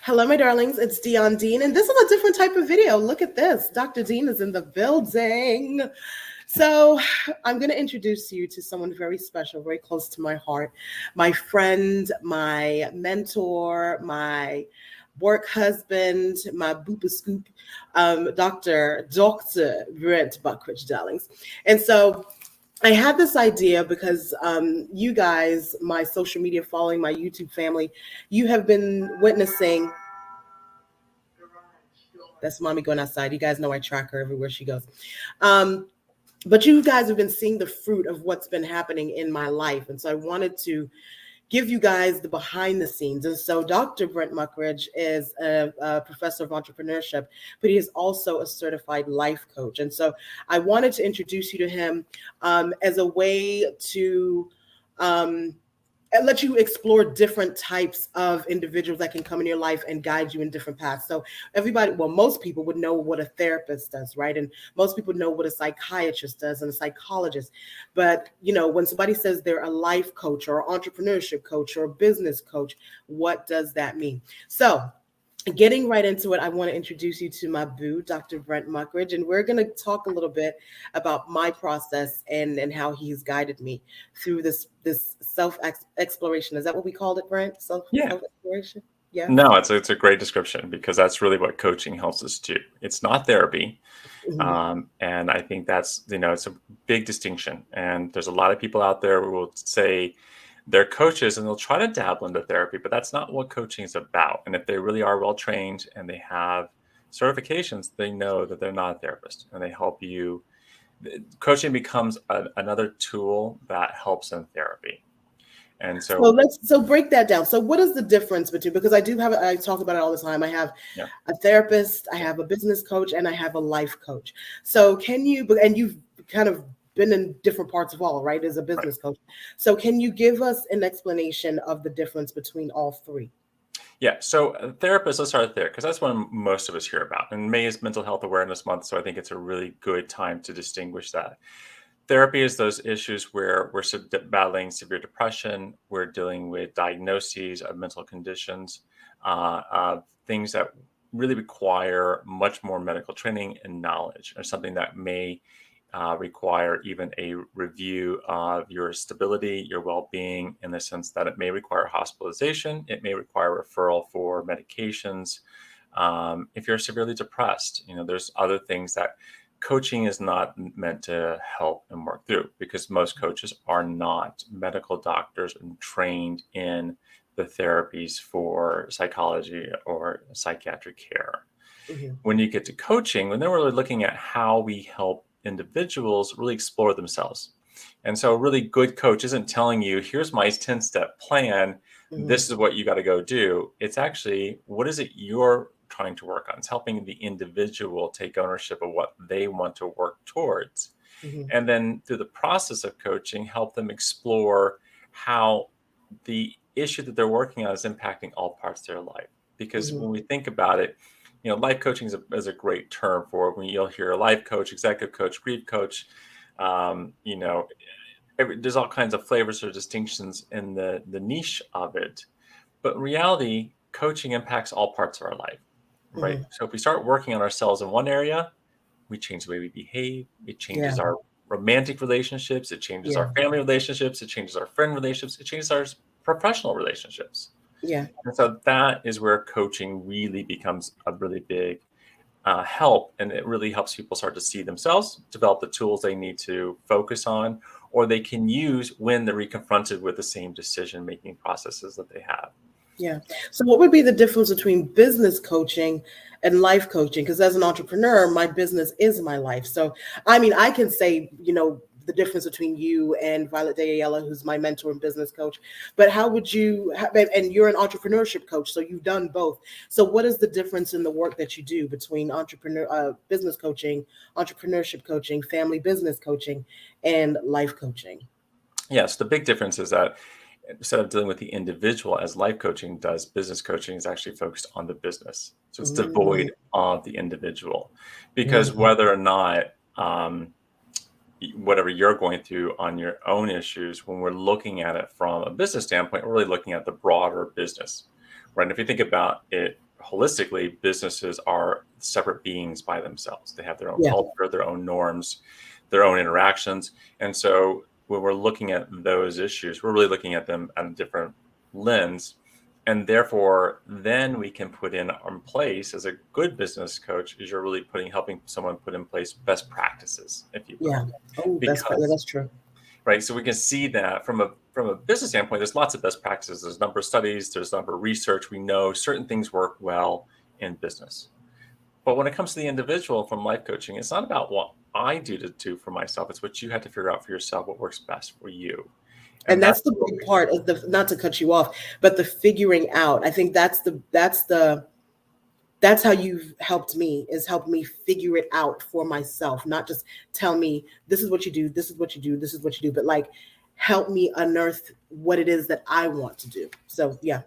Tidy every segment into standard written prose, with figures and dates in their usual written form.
Hello, my darlings. It's Dion Dean, and this is a different type of video. Look at this. Dr. Dean is in the building. So I'm going to introduce you to someone very special, very close to my heart, my friend, my mentor, my work husband, my boopa scoop, Dr. Brent Muckridge, darlings. And so I had this idea because you guys, my social media following, my YouTube family, you have been witnessing. That's mommy going outside. You guys know I track her everywhere she goes. But you guys have been seeing the fruit of what's been happening in my life. And so I wanted to give you guys the behind the scenes. And so Dr. Brent Muckridge is a professor of entrepreneurship, but he is also a certified life coach. And so I wanted to introduce you to him as a way to let you explore different types of individuals that can come in your life and guide you in different paths. So everybody, well, most people would know what a therapist does, right? And most people know what a psychiatrist does and a psychologist. But, when somebody says they're a life coach or entrepreneurship coach or a business coach, what does that mean? So getting right into it, I want to introduce you to my boo, Dr. Brent Muckridge, and we're going to talk a little bit about my process and how he's guided me through this self-exploration. Is that what we called it, Brent? Self-exploration? Yeah. No, it's a great description because that's really what coaching helps us do. It's not therapy. Mm-hmm. And I think that's, it's a big distinction. And there's a lot of people out there who will say, they're coaches and they'll try to dabble into therapy, but that's not what coaching is about. And if they really are well trained and they have certifications, they know that they're not a therapist and they help you. Coaching becomes another tool that helps in therapy. And so break that down. So what is the difference between, because I talk about it all the time. I have a therapist, I have a business coach, and I have a life coach. So and you've kind of been in different parts of all, right, as a business coach. So can you give us an explanation of the difference between all three? Yeah. So therapists, let's start there because that's what most of us hear about. And May is Mental Health Awareness Month. So I think it's a really good time to distinguish that. Therapy is those issues where we're battling severe depression. We're dealing with diagnoses of mental conditions, things that really require much more medical training and knowledge, or something that may require even a review of your stability, your well-being, in the sense that it may require hospitalization, it may require referral for medications. If you're severely depressed, there's other things that coaching is not meant to help and work through, because most coaches are not medical doctors and trained in the therapies for psychology or psychiatric care. Mm-hmm. When you get to coaching, when they're really looking at how we help individuals really explore themselves. And so a really good coach isn't telling you, here's my 10-step plan. Mm-hmm. This is what you got to go do. It's actually, what is it you're trying to work on? It's helping the individual take ownership of what they want to work towards. Mm-hmm. And then through the process of coaching, help them explore how the issue that they're working on is impacting all parts of their life. Because when we think about it, life coaching is a great term for it. When you'll hear a life coach, executive coach, grief coach, there's all kinds of flavors or distinctions in the niche of it. But in reality, coaching impacts all parts of our life, right? Mm-hmm. So if we start working on ourselves in one area, we change the way we behave. It changes our romantic relationships. It changes our family relationships. It changes our friend relationships. It changes our professional relationships. Yeah. And so that is where coaching really becomes a really big help. And it really helps people start to see themselves, develop the tools they need to focus on, or they can use when they're reconfronted with the same decision-making processes that they have. Yeah. So what would be the difference between business coaching and life coaching? Because as an entrepreneur, my business is my life. So, I can say, the difference between you and Violet Dayala, who's my mentor and business coach. But how would you, and you're an entrepreneurship coach, so you've done both. So what is the difference in the work that you do between business coaching, entrepreneurship coaching, family business coaching, and life coaching? Yes, the big difference is that instead of dealing with the individual as life coaching does, business coaching is actually focused on the business. So it's devoid of the individual, because whether or not whatever you're going through on your own issues, when we're looking at it from a business standpoint, we're really looking at the broader business, right? And if you think about it holistically, businesses are separate beings by themselves. They have their own Yeah. culture, their own norms, their own interactions. And so when we're looking at those issues, we're really looking at them at a different lens. And therefore, then we can put in place, as a good business coach, is you're really helping someone put in place best practices, if you will. Yeah. Oh, that's true. Right. So we can see that from a business standpoint, there's lots of best practices. There's a number of studies, there's a number of research. We know certain things work well in business. But when it comes to the individual from life coaching, it's not about what I do for myself. It's what you have to figure out for yourself, what works best for you. And that's the big part of not to cut you off, but the figuring out. I think that's how you've helped me, is help me figure it out for myself, not just tell me this is what you do, this is what you do, this is what you do, but like help me unearth what it is that I want to do. So yeah.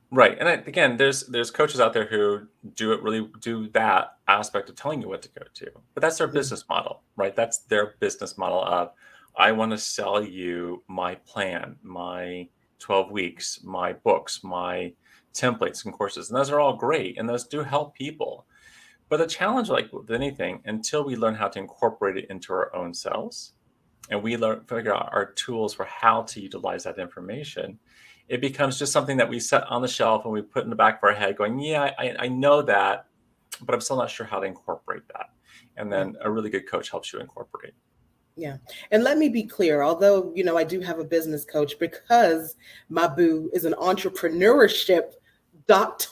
Right. And again, there's coaches out there who really do that aspect of telling you what to go to, but that's their business model, right? That's their business model of, I want to sell you my plan, my 12 weeks, my books, my templates and courses. And those are all great. And those do help people. But the challenge, like with anything, until we learn how to incorporate it into our own selves, and we figure out our tools for how to utilize that information, it becomes just something that we set on the shelf and we put in the back of our head going, yeah, I know that, but I'm still not sure how to incorporate that. And then a really good coach helps you incorporate. Yeah. And let me be clear, although, I do have a business coach, because my boo is an entrepreneurship doctor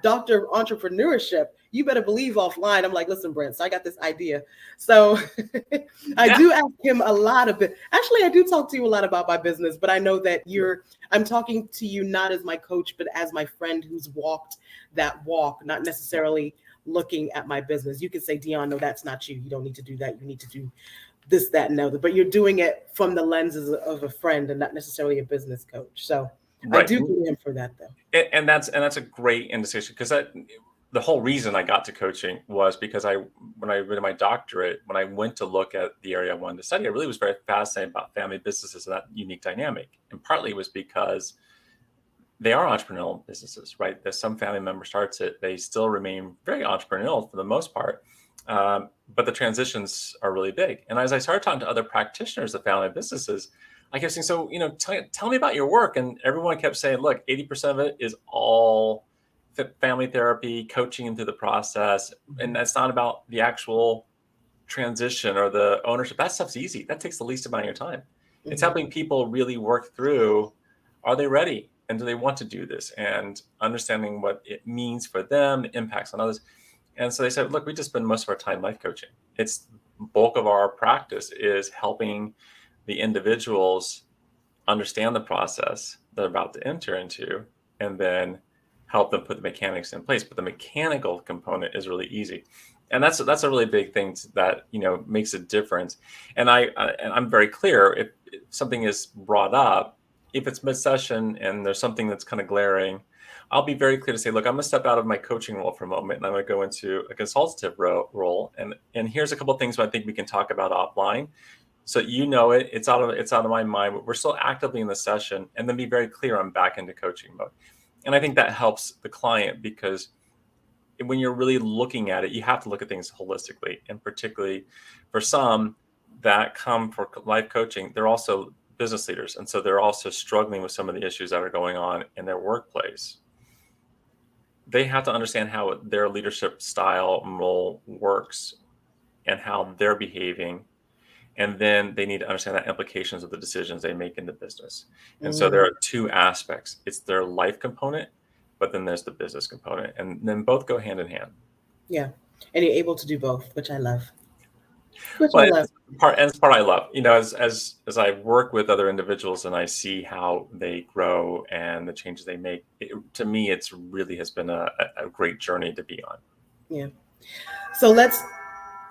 entrepreneurship. You better believe offline, I'm like, listen, Brent, so I got this idea. So I do ask him a lot of it. Actually, I do talk to you a lot about my business, but I know that I'm talking to you not as my coach, but as my friend who's walked that walk, not necessarily looking at my business. You can say, Dion, no, that's not you. You don't need to do that. You need to do this, that, and the other. But you're doing it from the lenses of a friend and not necessarily a business coach. So right. I do give him for that, though. And that's a great indication, because the whole reason I got to coaching was because when I did my doctorate, when I went to look at the area I wanted to study, I really was very fascinated about family businesses and that unique dynamic. And partly it was because they are entrepreneurial businesses, right? There's some family member starts it, they still remain very entrepreneurial for the most part, but the transitions are really big. And as I started talking to other practitioners of family businesses, I kept saying, so, tell me about your work. And everyone kept saying, look, 80% of it is all family therapy, coaching them through the process. And that's not about the actual transition or the ownership. That stuff's easy. That takes the least amount of your time. Mm-hmm. It's helping people really work through, are they ready? And do they want to do this? And understanding what it means for them, the impacts on others. And so they said, look, we just spend most of our time life coaching. It's bulk of our practice is helping the individuals understand the process they're about to enter into, and then help them put the mechanics in place. But the mechanical component is really easy. And that's a really big thing that, makes a difference. And I'm very clear, if something is brought up, if it's mid-session and there's something that's kind of glaring, I'll be very clear to say, look, I'm going to step out of my coaching role for a moment, and I'm going to go into a consultative role. And here's a couple of things I think we can talk about offline. So it's out of my mind, but we're still actively in the session, and then be very clear I'm back into coaching mode. And I think that helps the client, because when you're really looking at it, you have to look at things holistically. And particularly for some that come for life coaching, they're also business leaders. And so they're also struggling with some of the issues that are going on in their workplace. They have to understand how their leadership style and role works and how they're behaving. And then they need to understand the implications of the decisions they make in the business. And so there are two aspects. It's their life component, but then there's the business component. And then both go hand in hand. Yeah. And you're able to do both, which I love. It's part I love. As I work with other individuals and I see how they grow and the changes they make, to me, it's really has been a great journey to be on. Yeah. So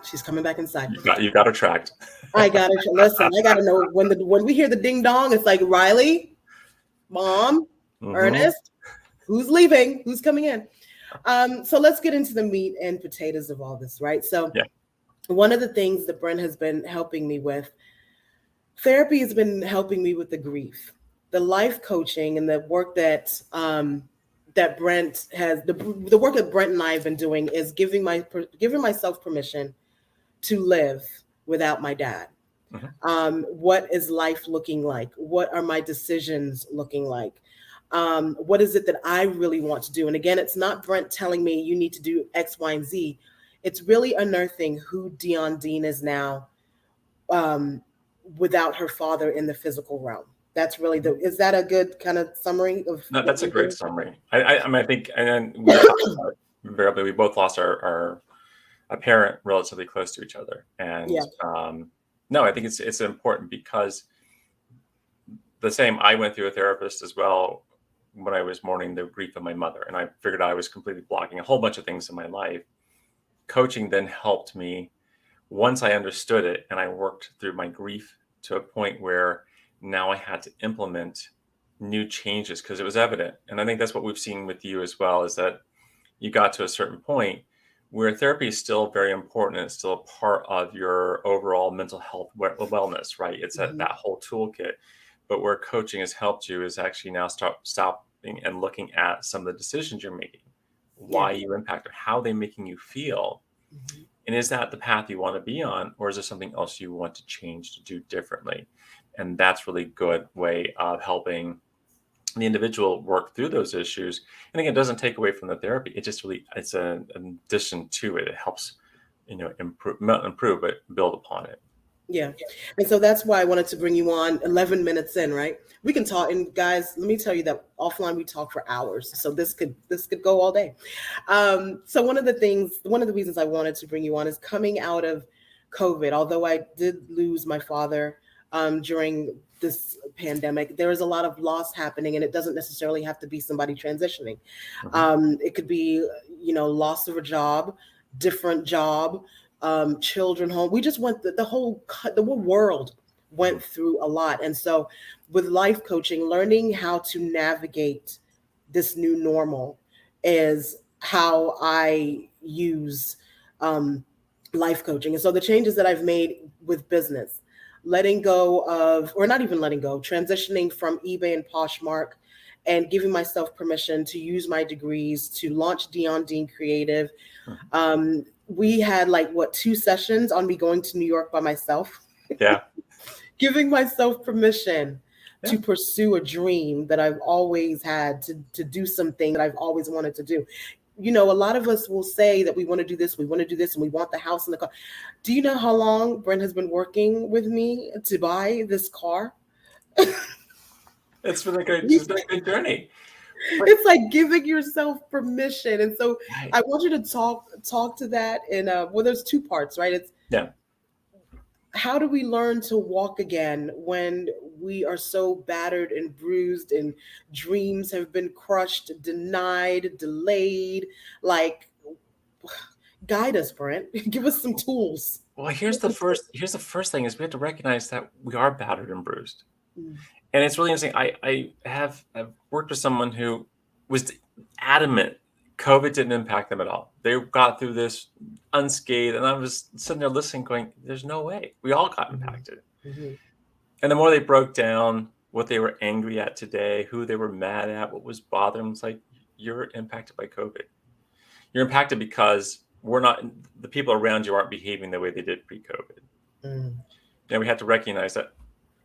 she's coming back inside. You got her tracked. I got it. Listen, I got to know when we hear the ding dong, it's like, Riley, Mom, Ernest, who's leaving? Who's coming in? So let's get into the meat and potatoes of all this, right? So one of the things that Brent has been helping me with, therapy has been helping me with the grief, the life coaching and the work that that Brent has, the work that Brent and I have been doing is giving myself permission to live without my dad. Mhm. What is life looking like? What are my decisions looking like? What is it that I really want to do? And again, it's not Brent telling me you need to do X, Y, and Z. It's really unearthing who Dion Dean is now, um, without her father in the physical realm. That's really is that a good kind of summary of No, what that's a we're great doing? summary. I mean, I think, and then we talked about it invariably. We both lost our a parent relatively close to each other, and Yeah. no, I think it's important because the same. I went through a therapist as well when I was mourning the grief of my mother, and I figured I was completely blocking a whole bunch of things in my life. Coaching then helped me once I understood it, and I worked through my grief to a point where now I had to implement new changes because it was evident. And I think that's what we've seen with you as well, is that you got to a certain point where therapy is still very important and it's still a part of your overall mental health wellness, right? It's Mhm. that whole toolkit. But where coaching has helped you is actually now stopping and looking at some of the decisions you're making, Yeah. why you impact or how they're making you feel. Mhm. And is that the path you want to be on, or is there something else you want to change to do differently? And that's really good way of helping the individual work through those issues. And again, it doesn't take away from the therapy. It just really, it's an addition to it. It helps, improve, not improve, but build upon it. Yeah. And so that's why I wanted to bring you on 11 minutes in, right? We can talk, and guys, let me tell you that offline we talk for hours. So this could go all day. So one of the reasons I wanted to bring you on is coming out of COVID. Although I did lose my father during this pandemic, there is a lot of loss happening, and it doesn't necessarily have to be somebody transitioning. Mhm. It could be, loss of a job, different job, children home. We just went the whole world went Mhm. through a lot. And so with life coaching, learning how to navigate this new normal is how I use um, life coaching. And so the changes that I've made with business, letting go of, or not even letting go, transitioning from eBay and Poshmark and giving myself permission to use my degrees to launch Dion Dean Creative. Mhm. We had like what 2 sessions on me going to New York by myself, Yeah. giving myself permission Yeah. to pursue a dream that I've always had, to do something that I've always wanted to do. A lot of us will say that we want to do this, we want to do this, and we want the house and the car. Do you know how long Brent has been working with me to buy this car? It's been a good, it's been a good journey. But It's like giving yourself permission. And so right. I want you to talk to that. And well, there's two parts, right? It's Yeah. how do we learn to walk again when we are so battered and bruised and dreams have been crushed, denied, delayed? Like, guide us, Brent. Give us some tools. Well, here's the first thing is we have to recognize that we are battered and bruised. Mm, And it's really interesting. I've worked with someone who was adamant COVID didn't impact them at all. They got through this unscathed, and I was sitting there listening, going, "There's no way. We all got mhm, impacted." mhm. And the more they broke down what they were angry at today, who they were mad at, what was bothering them, it's like you're impacted by COVID. You're impacted because we're not the people around you aren't behaving the way they did pre-COVID. Mm, Now we have to recognize that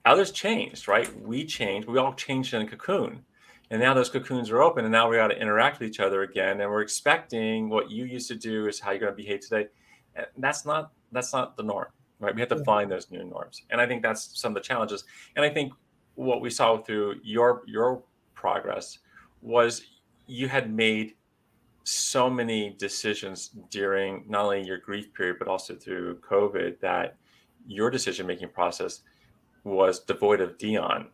others changed, right? We changed. We all changed in a cocoon. And now those cocoons are open, and now we got to interact with each other again. And we're expecting what you used to do is how you're going to behave today. And that's not the norm, right? We have to yeah. find those new norms. And I think that's some of the challenges. And I think what we saw through your progress was you had made so many decisions during not only your grief period, but also through COVID that your decision making process was devoid of Dion.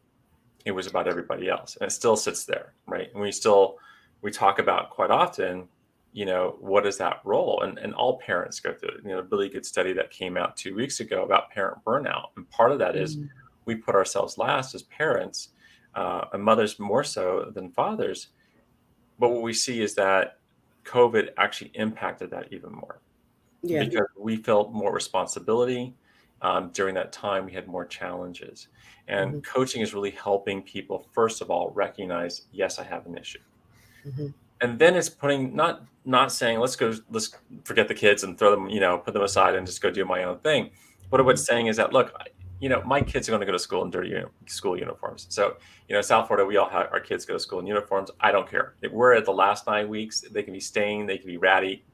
It was about everybody else, and it still sits there, right? And we talk about quite often, what is that role? And all parents go through it. A really good study that came out 2 weeks ago about parent burnout, and part of that is Mm, we put ourselves last as parents, and mothers more so than fathers. But what we see is that COVID actually impacted that even more yeah. because we felt more responsibility. During that time, we had more challenges. And Mhm, coaching is really helping people, first of all, recognize, yes, I have an issue. mhm. And then it's putting, not saying, let's forget the kids and throw them, put them aside and just go do my own thing. But what it's saying is that, look, my kids are going to go to school in dirty school uniforms. So, South Florida, we all have our kids go to school in uniforms. I don't care. If we're at the last 9 weeks, they can be stained, they can be ratty.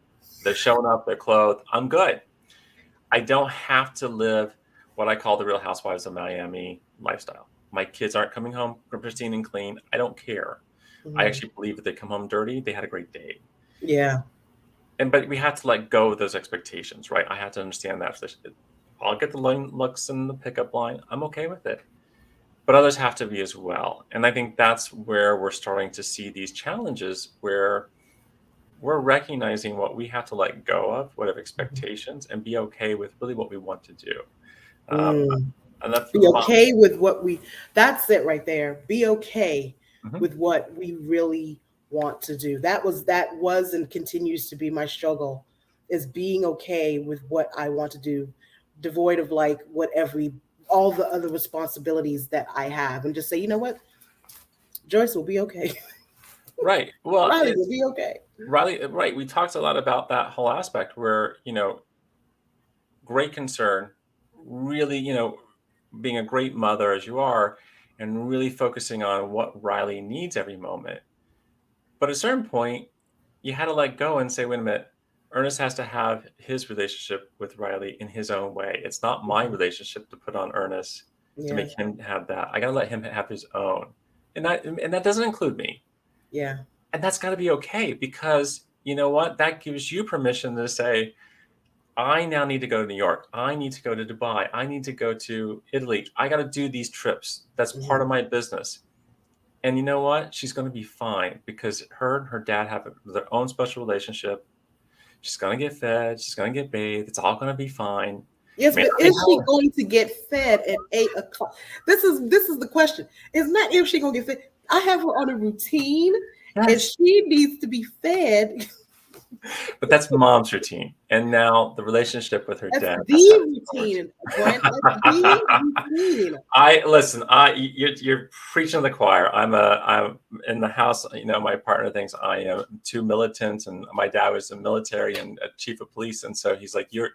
They're showing up, they're clothed. I'm good. I don't have to live what I call the Real Housewives of Miami lifestyle. My kids aren't coming home pristine and clean. I don't care. I actually believe if they come home dirty, they had a great day. Yeah. But we have to let go of those expectations, right? I have to understand that. I'll get the looks in the pickup line. I'm okay with it. But others have to be as well. And I think that's where we're starting to see these challenges where we're recognizing what we have to let go of, what have expectations, and be okay with really what we want to do. And that's be okay with what that's it right there. Be okay Mhm. with what we really want to do. That was and continues to be my struggle, is being okay with what I want to do, devoid of like all the other responsibilities that I have, and just say, you know what, Joyce will be okay. Right. Well, Riley will be okay. Riley, right. We talked a lot about that whole aspect where, great concern, really, being a great mother as you are, and really focusing on what Riley needs every moment. But at a certain point, you had to let go and say, wait a minute, Ernest has to have his relationship with Riley in his own way. It's not my relationship to put on Ernest to make him have that. I got to let him have his own. And that doesn't include me. Yeah. And that's got to be okay, because you know what? That gives you permission to say, I now need to go to New York. I need to go to Dubai. I need to go to Italy. I got to do these trips. That's part of my business. And you know what? She's going to be fine, because her and her dad have their own special relationship. She's going to get fed. She's going to get bathed. It's all going to be fine. Yes, but is she going to get fed at 8 o'clock? This is the question. It's not if she's going to get fed. I have her on a routine, and she needs to be fed. But that's mom's routine. And now the relationship with her dad. The routine, Brent. That's the routine. You're preaching to the choir. I'm in the house. My partner thinks I am too militant, and my dad was in the military and a chief of police, and so he's like, you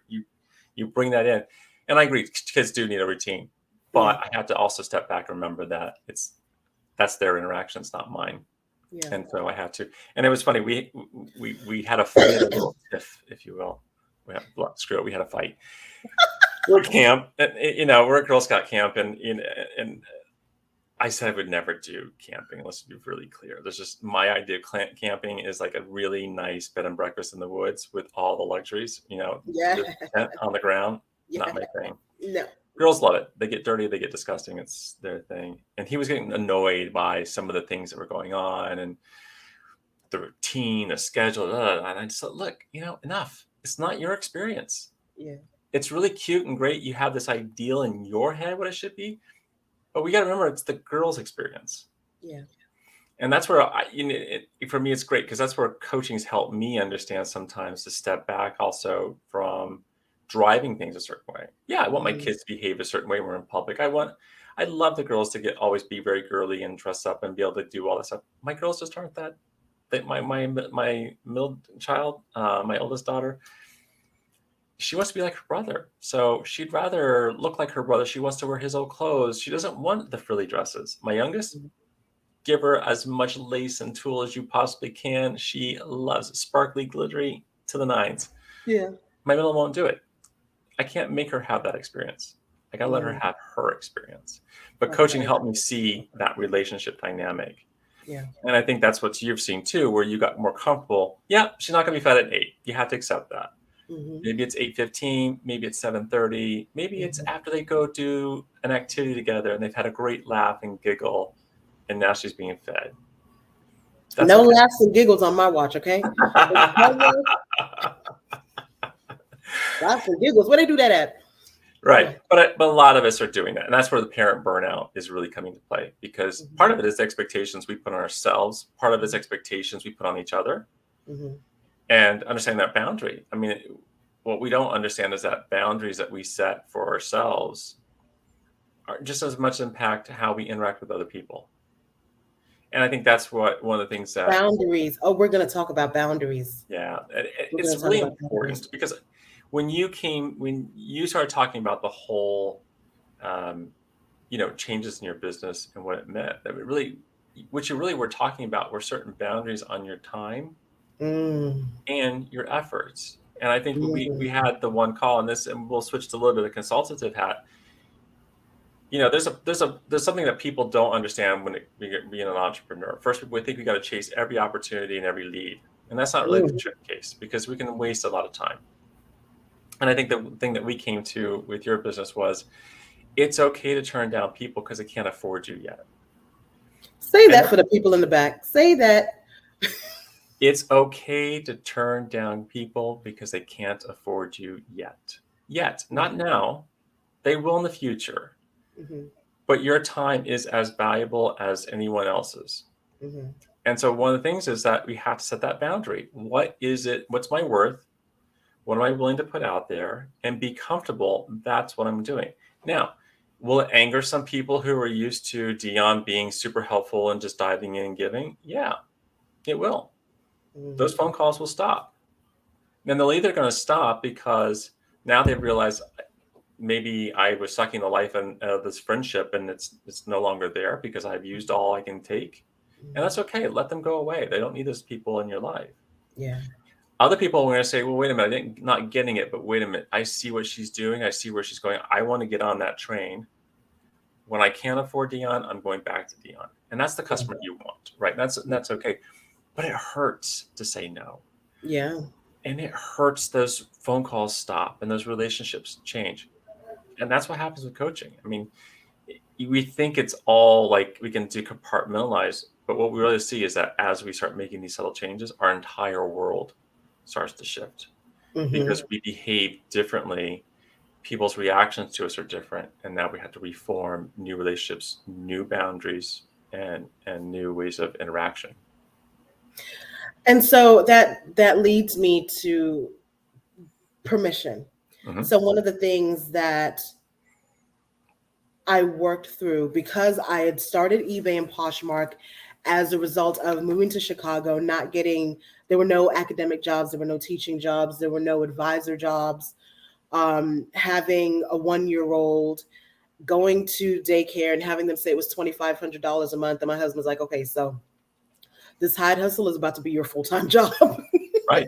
bring that in, and I agree. Kids do need a routine, but I have to also step back and remember that that's their interaction. It's not mine. Yeah. And so I had to, and it was funny. We had a fight, a little tiff, if you will. We had a fight. We're at camp, and, we're at Girl Scout camp, and I said I would never do camping. Let's be really clear. There's just my idea of camping is like a really nice bed and breakfast in the woods with all the luxuries. Tent on the ground. Not my thing. No. Girls love it. They get dirty. They get disgusting. It's their thing. And he was getting annoyed by some of the things that were going on and the routine, the schedule. And I just said, look, enough. It's not your experience. Yeah. It's really cute and great. You have this ideal in your head what it should be. But we got to remember it's the girl's experience. Yeah. And that's where, for me, it's great, because that's where coaching's helped me understand sometimes to step back also from driving things a certain way. Yeah, I want my kids to behave a certain way when we're in public. I'd love the girls to always be very girly and dress up and be able to do all that stuff. My girls just aren't that. My middle child, my oldest daughter, she wants to be like her brother. So she'd rather look like her brother. She wants to wear his old clothes. She doesn't want the frilly dresses. My youngest, give her as much lace and tulle as you possibly can. She loves it. Sparkly, glittery to the nines. Yeah. My middle won't do it. I can't make her have that experience. I got to let her have her experience. But coaching helped me see that relationship dynamic. Yeah. And I think that's what you've seen too, where you got more comfortable. Yeah, she's not going to be fed at 8. You have to accept that. Maybe it's 8:15. Maybe it's 7:30. Maybe it's after they go do an activity together and they've had a great laugh and giggle, and now she's being fed. That's no laughs and giggles on my watch, okay? Laughs and giggles. Where they do that at? Right. But a lot of us are doing that. And that's where the parent burnout is really coming to play, because part of it is expectations we put on ourselves. Part of it is expectations we put on each other. And understand that boundary. I mean, what we don't understand is that boundaries that we set for ourselves are just as much impact how we interact with other people. And I think that's one of the things that, Boundaries. Oh, we're going to talk about boundaries. yeah, We're going it's to talk really about boundaries. important because when you started talking about the whole, changes in your business and what it meant, what you really were talking about were certain boundaries on your time Mm, and your efforts. And I think we mm, had the one call on this, and we'll switch to a little bit of consultative hat. There's something that people don't understand when being an entrepreneur. First, we think we got to chase every opportunity and every lead, and that's not really the mm. case because we can waste a lot of time. And I think the thing that we came to with your business was it's okay to turn down people because they can't afford you yet. Say And that for the people in the back. Say that. it's okay to turn down people because they can't afford you yet. Yet, not now. They will in the future. Mm-hmm, But your time is as valuable as anyone else's. mm-hmm, And so one of the things is that we have to set that boundary. What is it? What's my worth? What am I willing to put out there and be comfortable? That's what I'm doing. Now, will it anger some people who are used to Dion being super helpful and just diving in and giving? Yeah, it will. Those mm-hmm. phone calls will stop. And they're either going to stop because now they've realized maybe I was sucking the life out of this friendship and it's no longer there because I've used all I can take. And that's okay. Let them go away. They don't need those people in your life. Yeah. Other people are going to say, well, wait a minute, not getting it, but wait a minute. I see what she's doing. I see where she's going. I want to get on that train. When I can't afford Dion, I'm going back to Dion. And that's the customer you want, right? That's okay. But it hurts to say no. Yeah. And it hurts those phone calls stop and those relationships change. And that's what happens with coaching. I mean, we think it's all like we can do compartmentalize, but what we really see is that as we start making these subtle changes, our entire world starts to shift Mm-hmm. because we behave differently. People's reactions to us are different, and now we have to reform new relationships, new boundaries, and new ways of interaction. And so that leads me to permission. Mm-hmm. So one of the things that I worked through because I had started eBay and Poshmark as a result of moving to Chicago, there were no academic jobs, there were no teaching jobs, there were no advisor jobs, having a 1-year-old, going to daycare and having them say it was $2,500 a month. And my husband's like, okay, so this side hustle is about to be your full-time job. Right.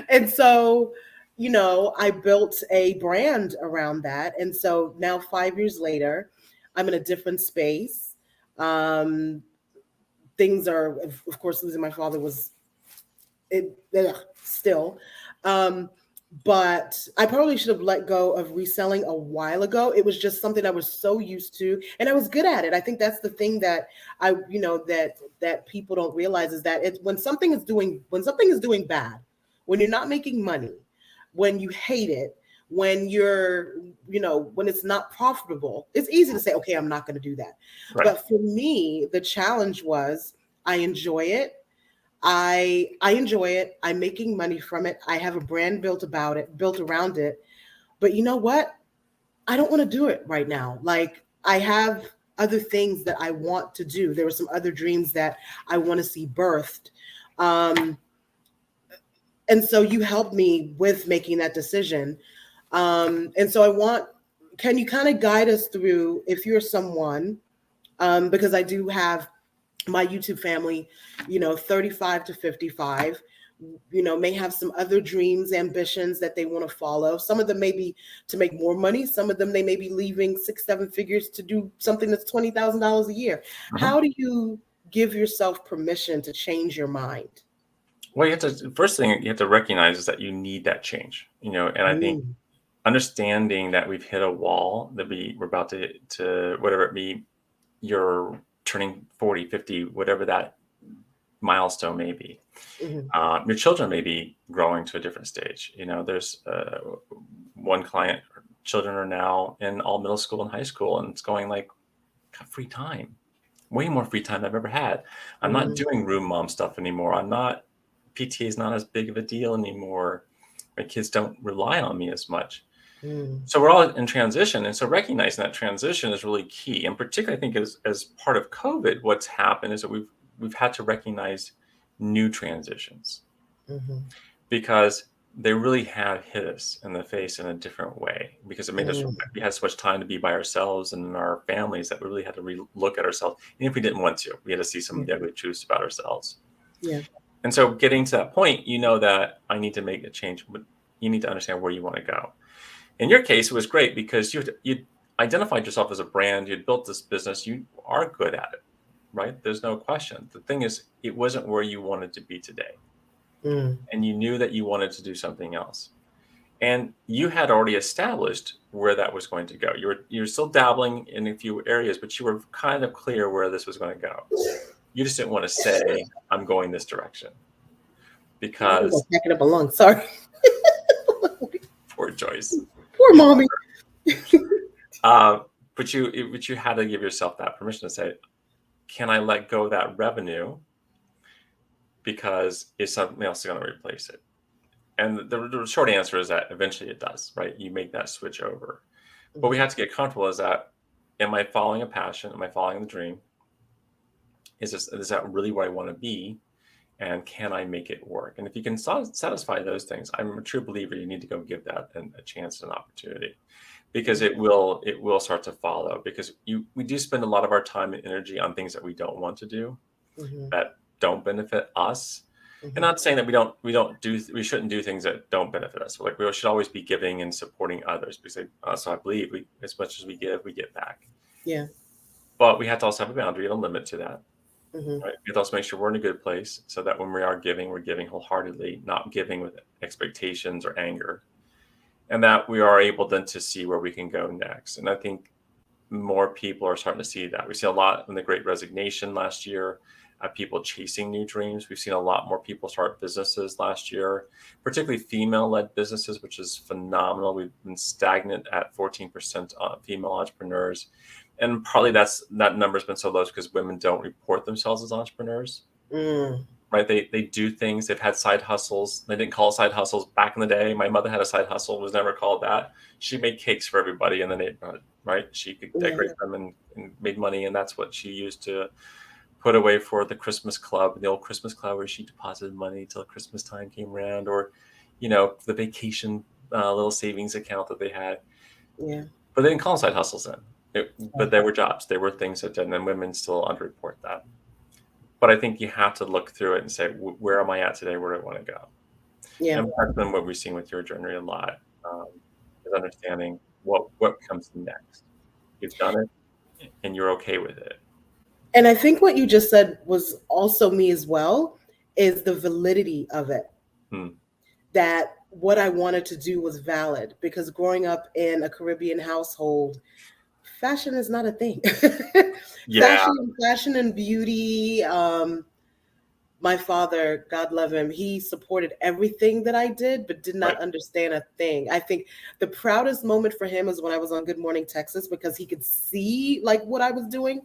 And so, I built a brand around that. And so now 5 years later, I'm in a different space. Um, Things are, of course, losing my father was still. Um, but I probably should have let go of reselling a while ago. It was just something I was so used to, and I was good at it. I think that's the thing that that people don't realize is that when something is doing bad, when you're not making money, when you hate it, when when it's not profitable, it's easy to say, okay, I'm not going to do that. Right. But for me, the challenge was I enjoy it. I enjoy it. I'm making money from it. I have a brand built around it. But you know what? I don't want to do it right now. Like I have other things that I want to do. There were some other dreams that I want to see birthed. And so you helped me with making that decision. And so can you kind of guide us through if you're someone, because I do have my YouTube family, 35 to 55, may have some other dreams, ambitions that they want to follow. Some of them may be to make more money. Some of them, they may be leaving 6-7 figures to do something that's $20,000 a year. Mm-hmm. How do you give yourself permission to change your mind? Well, first thing you have to recognize is that you need that change, and I think understanding that we've hit a wall, that we're about to whatever it be, you're turning 40, 50, whatever that milestone may be. Mm-hmm. Your children may be growing to a different stage. There's one client, children are now in all middle school and high school, and it's going like, got free time, way more free time I've ever had. I'm not doing room mom stuff anymore. PTA is not as big of a deal anymore. My kids don't rely on me as much. Mm. So we're all in transition. And so recognizing that transition is really key. And particularly, I think as part of COVID, what's happened is that we've had to recognize new transitions Mm-hmm. because they really have hit us in the face in a different way, because it made us, we had so much time to be by ourselves and in our families that we really had to look at ourselves. And if we didn't want to, we had to see some of the ugly truths about ourselves. Yeah. And so getting to that point, that I need to make a change, but you need to understand where you want to go. In your case, it was great because you identified yourself as a brand. You'd built this business. You are good at it, right? There's no question. The thing is, it wasn't where you wanted to be today. Mm. And you knew that you wanted to do something else. And you had already established where that was going to go. You were still dabbling in a few areas, but you were kind of clear where this was going to go. You just didn't want to say, I'm going this direction. Because back it up a lung. Sorry. poor Joyce. Poor mommy. But you had to give yourself that permission to say, can I let go of that revenue because is something else going to replace it? And the short answer is that eventually it does, right? You make that switch over. But we have to get comfortable is that, am I following a passion? Am I following the dream? Is that really where I want to be? And can I make it work? And if you can satisfy those things, I'm a true believer you need to go give that a chance and an opportunity, because it will start to follow. Because we do spend a lot of our time and energy on things that we don't want to do, that don't benefit us. And not saying that we shouldn't do things that don't benefit us. Like, we should always be giving and supporting others, because so I believe as much as we give, we get back. Yeah. But we have to also have a boundary and a limit to that. Right? We have to also make sure we're in a good place, so that when we are giving, we're giving wholeheartedly, not giving with expectations or anger, and that we are able then to see where we can go next. And I think more people are starting to see that. We see a lot in the Great Resignation last year, people chasing new dreams. We've seen a lot more people start businesses last year, particularly female-led businesses, which is phenomenal. We've been stagnant at 14% female entrepreneurs. And partly that number's been so low because women don't report themselves as entrepreneurs, right? They do things. They've had side hustles. They didn't call it side hustles back in the day. My mother had a side hustle, was never called that. She made cakes for everybody, and then right? She could decorate them and made money, and that's what she used to put away for the Christmas club, the old Christmas club where she deposited money till Christmas time came around, or the vacation little savings account that they had. Yeah. But they didn't call them side hustles then. But they were jobs. They were things that did, and then women still underreport that. But I think you have to look through it and say, where am I at today? Where do I want to go? Yeah. And that's been what we've seen with your journey a lot, is understanding what comes next. You've done it, and you're okay with it. And I think what you just said was also me as well, is the validity of it. That what I wanted to do was valid, because growing up in a Caribbean household, fashion is not a thing. Yeah. Fashion and beauty. My father, God love him, he supported everything that I did, but did not understand a thing. I think the proudest moment for him is when I was on Good Morning Texas, because he could see like what I was doing.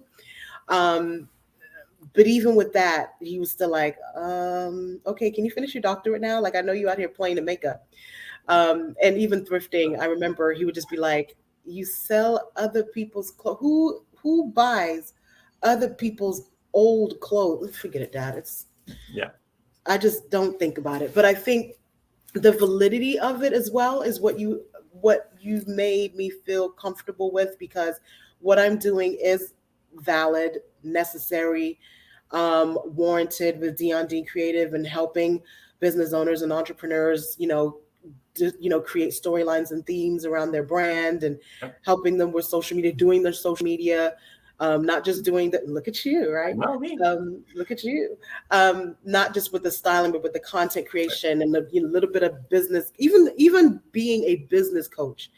But even with that, he was still like, okay, can you finish your doctorate now? Like, I know you out here playing the makeup. And even thrifting, I remember he would just be like, you sell other people's clothes. Who buys other people's old clothes? Forget it, Dad. I just don't think about it. But I think the validity of it as well is what you've made me feel comfortable with, because what I'm doing is valid, necessary, warranted with D Creative, and helping business owners and entrepreneurs, create storylines and themes around their brand, and helping them with social media, doing their social media, not just doing that. Look at you, right? Look at you. Not just with the styling, but with the content creation and the little bit of business. Even being a business coach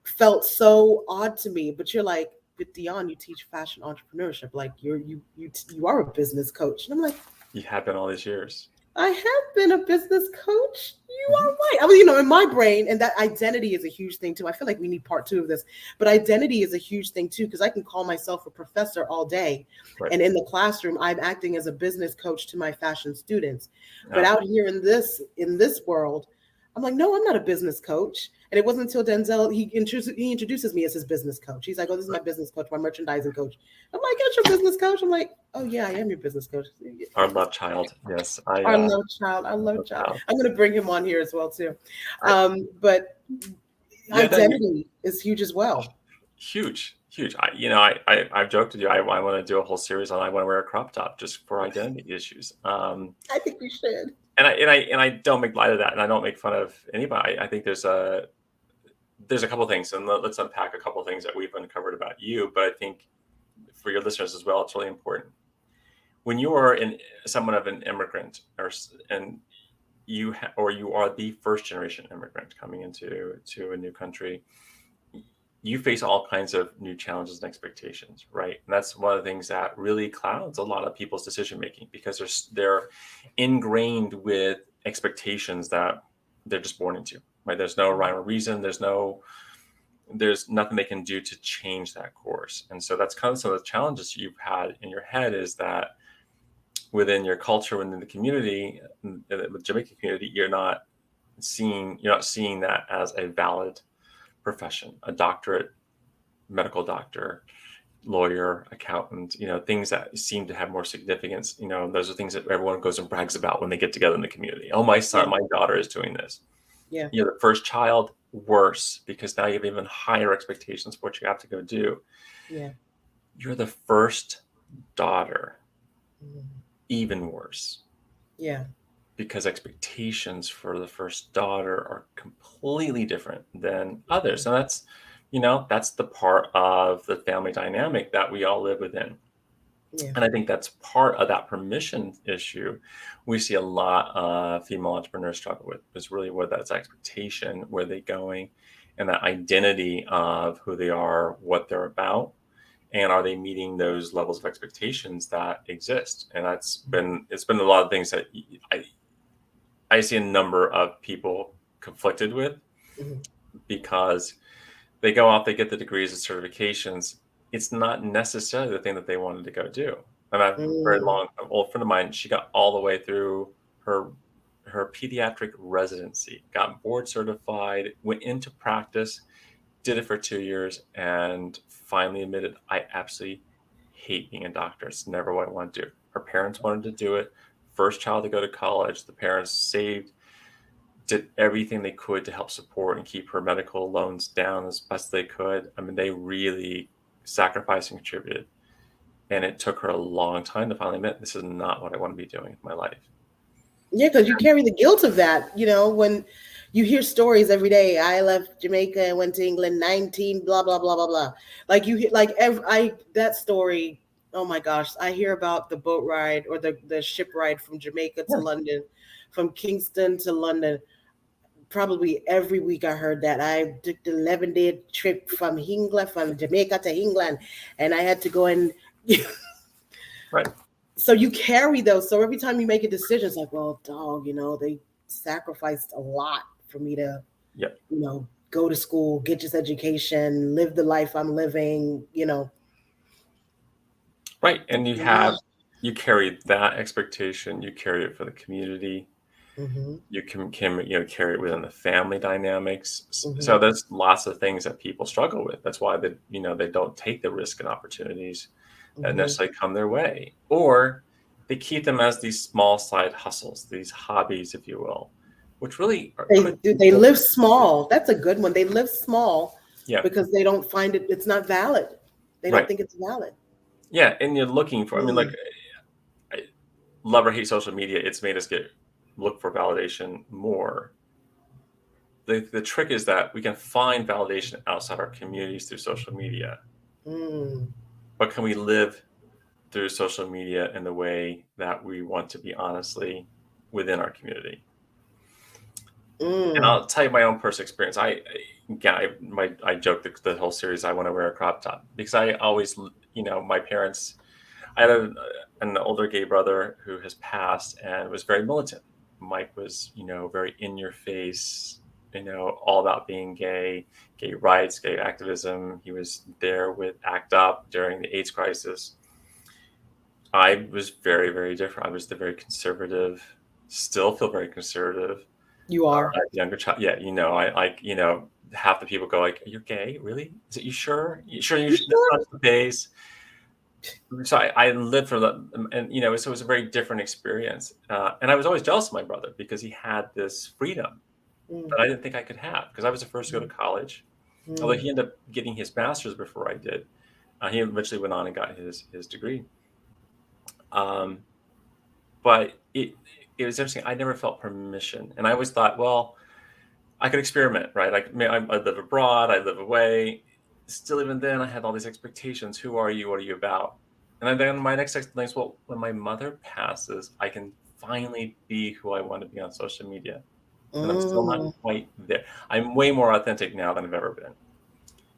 felt so odd to me. But you're like, but Dion, you teach fashion entrepreneurship. Like you are a business coach. And I'm like, you have been all these years. I have been a business coach. You are right. I mean, in my brain, and that identity is a huge thing too. I feel like we need part 2 of this, but identity is a huge thing too, because I can call myself a professor all day. And in the classroom, I'm acting as a business coach to my fashion students. But out here in this world, I'm like, no, I'm not a business coach. And it wasn't until Denzel, he introduces me as his business coach. He's like, oh, this is my business coach, my merchandising coach. I'm like, that's your business coach? I'm like, oh yeah, I am your business coach. Our love child. Yes. Our love child. Our love child. I'm going to bring him on here as well too. But identity is huge as well. Huge. I've joked with you. I want to do a whole series on I want to wear a crop top just for identity issues. I think we should. And I don't make light of that, and I don't make fun of anybody. I think there's a couple of things, and let's unpack a couple of things that we've uncovered about you. But I think for your listeners as well, it's really important. When you are someone of an immigrant, you are the first generation immigrant coming into a new country, you face all kinds of new challenges and expectations, right? And that's one of the things that really clouds a lot of people's decision making, because they're ingrained with expectations that they're just born into, right? There's no rhyme or reason. There's nothing they can do to change that course. And so that's kind of some of the challenges you've had in your head, is that within your culture, within the community, the Jamaican community, you're not seeing that as a valid profession. A doctorate, medical doctor, lawyer, accountant, things that seem to have more significance. Those are things that everyone goes and brags about when they get together in the community. Oh, my daughter is doing this. Yeah. You're the first child, worse, because now you have even higher expectations for what you have to go do. Yeah. You're the first daughter, even worse. Yeah. Because expectations for the first daughter are completely different than others. And that's the part of the family dynamic that we all live within. Yeah. And I think that's part of that permission issue we see a lot of female entrepreneurs struggle with, is really what that's expectation, where they're going, and that identity of who they are, what they're about, and are they meeting those levels of expectations that exist. And it's been a lot of things that I see a number of people conflicted with, because they go off, they get the degrees and certifications. It's not necessarily the thing that they wanted to go do. And an old friend of mine, she got all the way through her pediatric residency, got board certified, went into practice, did it for 2 years, and finally admitted, I absolutely hate being a doctor. It's never what I want to do. Her parents wanted to do it. First child to go to college. The parents did everything they could to help support and keep her medical loans down as best they could. I mean, they really sacrificed and contributed. And it took her a long time to finally admit, this is not what I want to be doing with my life. Yeah, because you carry the guilt of that, when you hear stories every day. I left Jamaica and went to England, 19, blah, blah, blah, blah, blah. Like you hear, that story. Oh my gosh, I hear about the boat ride or the ship ride from Jamaica to London, from Kingston to London. Probably every week I heard that. I took the 11-day trip from Jamaica to England, and I had to go and right. So you carry those. So every time you make a decision, it's like, well, dog, they sacrificed a lot for me to, go to school, get this education, live the life I'm living, Right. And you carry that expectation, you carry it for the community. You can carry it within the family dynamics. So there's lots of things that people struggle with. That's why they don't take the risk and opportunities that necessarily come their way, or they keep them as these small side hustles, these hobbies, if you will, which really they live small. That's a good one. They live small, because they don't find it's not valid. They don't think it's valid. Yeah, and you're looking for. I mean, I love or hate social media. It's made us look for validation more. The trick is that we can find validation outside our communities through social media. But can we live through social media in the way that we want to be honestly within our community? And I'll tell you my own personal experience. I joke the whole series, I want to wear a crop top, because I always, my parents, I had an older gay brother who has passed and was very militant. Mike was, very in your face, all about being gay rights, gay activism. He was there with ACT UP during the AIDS crisis. I was very, very different. I was the very conservative, still feel very conservative, You are. Younger child. Yeah, I like, half the people go like, "You're gay, really? Is it? You sure? You sure? You That's sure? not the base." So I lived for that, and so it was a very different experience. And I was always jealous of my brother because he had this freedom Mm, that I didn't think I could have because I was the first to go to college. Although mm, he ended up getting his master's before I did, he eventually went on and got his degree. Um, but it was interesting. I never felt permission, and I always thought, well, I could experiment, right? I live abroad, I live away. Still, even then, I had all these expectations. Who are you? What are you about? And then my next explanation is, well, when my mother passes, I can finally be who I want to be on social media. And I'm still not mm. quite there. I'm way more authentic now than I've ever been.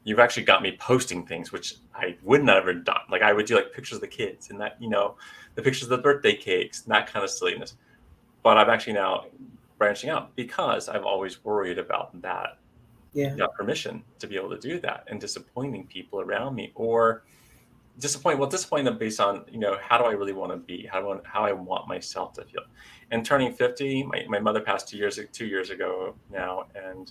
You've actually got me posting things, which I would not have ever done. Like I would do like pictures of the kids and that, the pictures of the birthday cakes and that kind of silliness. But I'm actually now branching out because I've always worried about that, Yeah. permission to be able to do that and disappointing people around me or disappointing them based on, how do I really want to be? How I want myself to feel. And turning 50, my mother passed 2 years ago now. And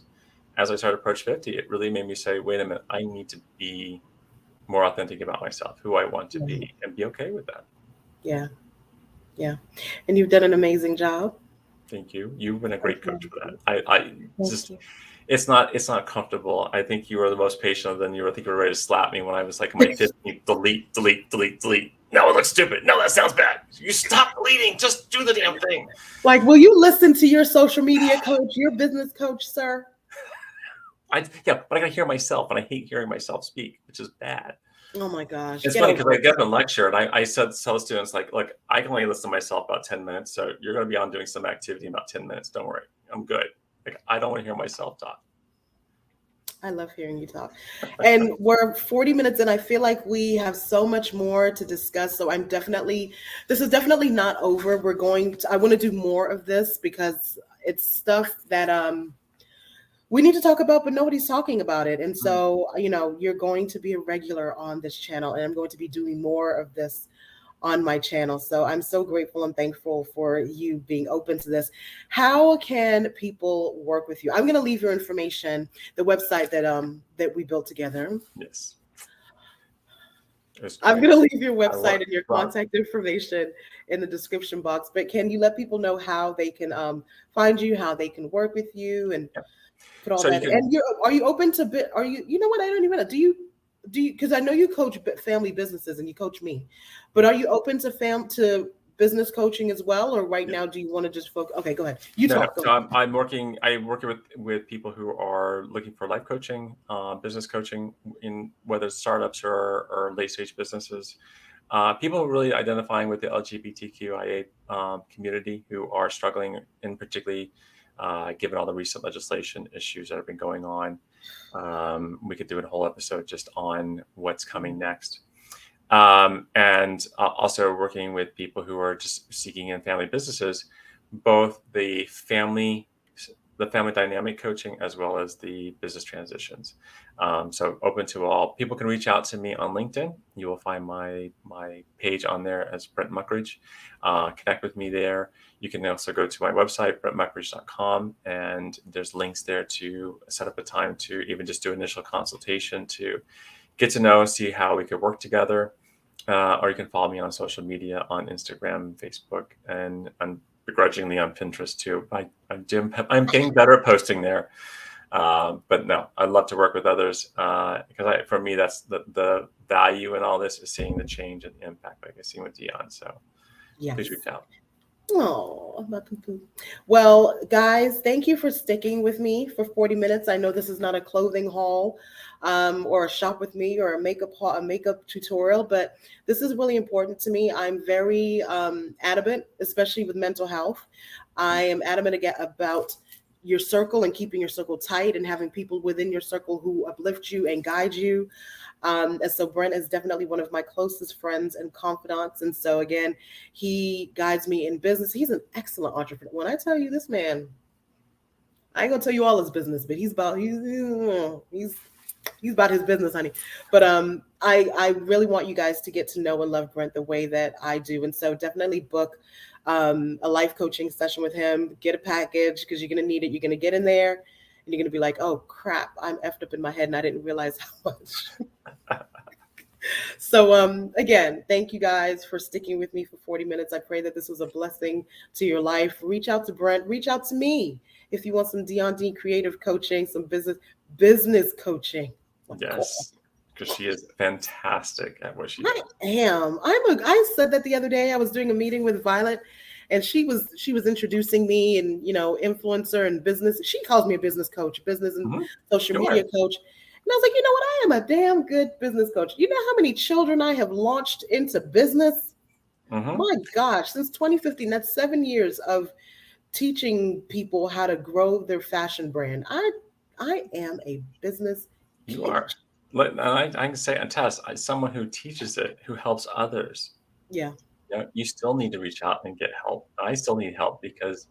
as I started to approach 50, it really made me say, wait a minute, I need to be more authentic about myself, who I want to Yeah. be, and be okay with that. Yeah. Yeah. And you've done an amazing job. Thank you. You've been a Thank great coach you. for that. I Thank just, you. it's not comfortable. I think you were the most patient. Then I think you were ready to slap me when I was like in my 15th. Delete, delete, delete, delete. No, it looks stupid. No, that sounds bad. You stop deleting. Just do the damn thing. Like, will you listen to your social media coach, your business coach, sir? Yeah, but I gotta hear myself, and I hate hearing myself speak, which is bad. Oh my gosh. It's Get funny because over I it. get up and lecture, and I said tell the students like, look, I can only listen to myself about 10 minutes, so you're gonna be on doing some activity in about 10 minutes. Don't worry, I'm good. Like I don't want to hear myself talk. I love hearing you talk. And we're 40 minutes in. I feel like we have so much more to discuss. So this is definitely not over. I want to do more of this because it's stuff that we need to talk about, but nobody's talking about it. And Mm. so, you're going to be a regular on this channel, and I'm going to be doing more of this on my channel. So I'm so grateful and thankful for you being open to this. How can people work with you? I'm going to leave your information, the website that we built together. Yes, it was I'm great. going to leave your I website love and your Rob. contact information in the description box. But can you let people know how they can find you, how they can work with you, and Yeah. put all So you that? can. And are you open to bit? Are you? You know what? I don't even know. Do you? Because I know you coach family businesses and you coach me, but are you open to business coaching as well, or right Yeah. now do you want to just focus? Okay, go ahead. You No. talk. Go So ahead. I'm working. I work with people who are looking for life coaching, business coaching, in whether it's startups or late stage businesses. People really identifying with the LGBTQIA community who are struggling, in particularly given all the recent legislation issues that have been going on. We could do a whole episode just on what's coming next. And also working with people who are just seeking in family businesses, both the family dynamic coaching as well as the business transitions. So open to all. People can reach out to me on LinkedIn. You will find my page on there as Brent Muckridge. Connect with me there. You can also go to my website, brentmuckridge.com, and there's links there to set up a time to even just do initial consultation to get to know, see how we could work together. Or you can follow me on social media on Instagram, Facebook, and begrudgingly on Pinterest too. I'm getting better at posting there. But no, I'd love to work with others because for me, that's the value in all this is seeing the change and the impact like I've seen with Dion. So please Yes. reach out. Oh, my poo-poo. Well, guys, thank you for sticking with me for 40 minutes. I know this is not a clothing haul or a shop with me or a makeup tutorial, but this is really important to me. I'm very adamant, especially with mental health. I am adamant again about your circle and keeping your circle tight and having people within your circle who uplift you and guide you. And so Brent is definitely one of my closest friends and confidants. And so again, he guides me in business. He's an excellent entrepreneur. When I tell you this man, I ain't gonna tell you all his business, but he's about his business, honey. But I really want you guys to get to know and love Brent the way that I do. And so definitely book a life coaching session with him. Get a package because you're going to need it. You're going to get in there and you're going to be like, oh crap, I'm effed up in my head and I didn't realize how much. So again, thank you guys for sticking with me for 40 minutes. I pray that this was a blessing to your life. Reach out to Brent, reach out to me if you want some Dion Dean creative coaching, some business coaching. Yes, because she is fantastic at what she does. I am. I said that the other day. I was doing a meeting with Violet, and she was introducing me and influencer and business. She calls me a business coach, business and social media coach. And I was like, you know what? I am a damn good business coach. You know how many children I have launched into business? My gosh, since 2015, that's 7 years of teaching people how to grow their fashion brand. I am a business coach. You are. And I can say, attest, as someone who teaches it, who helps others. Yeah. You still need to reach out and get help. I still need help because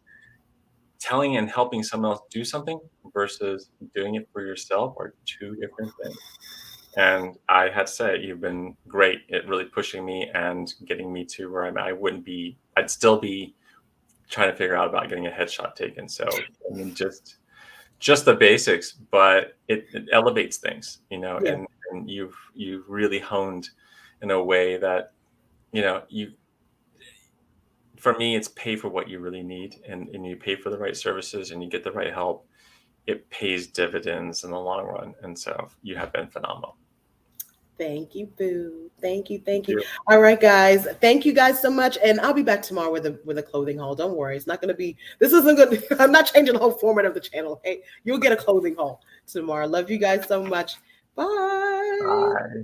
telling and helping someone else do something versus doing it for yourself are two different things. And I had to say, you've been great at really pushing me and getting me to where I'm at. I'd still be trying to figure out about getting a headshot taken. So I mean, just the basics, but it elevates things, and you've really honed in a way that, for me, it's pay for what you really need, and you pay for the right services and you get the right help. It pays dividends in the long run. And so you have been phenomenal. Thank you, Boo. Thank you. All right, guys. Thank you guys so much. And I'll be back tomorrow with a clothing haul. Don't worry. It's not going to be, this isn't good. I'm not changing the whole format of the channel. Hey, you'll get a clothing haul tomorrow. Love you guys so much. Bye. Bye.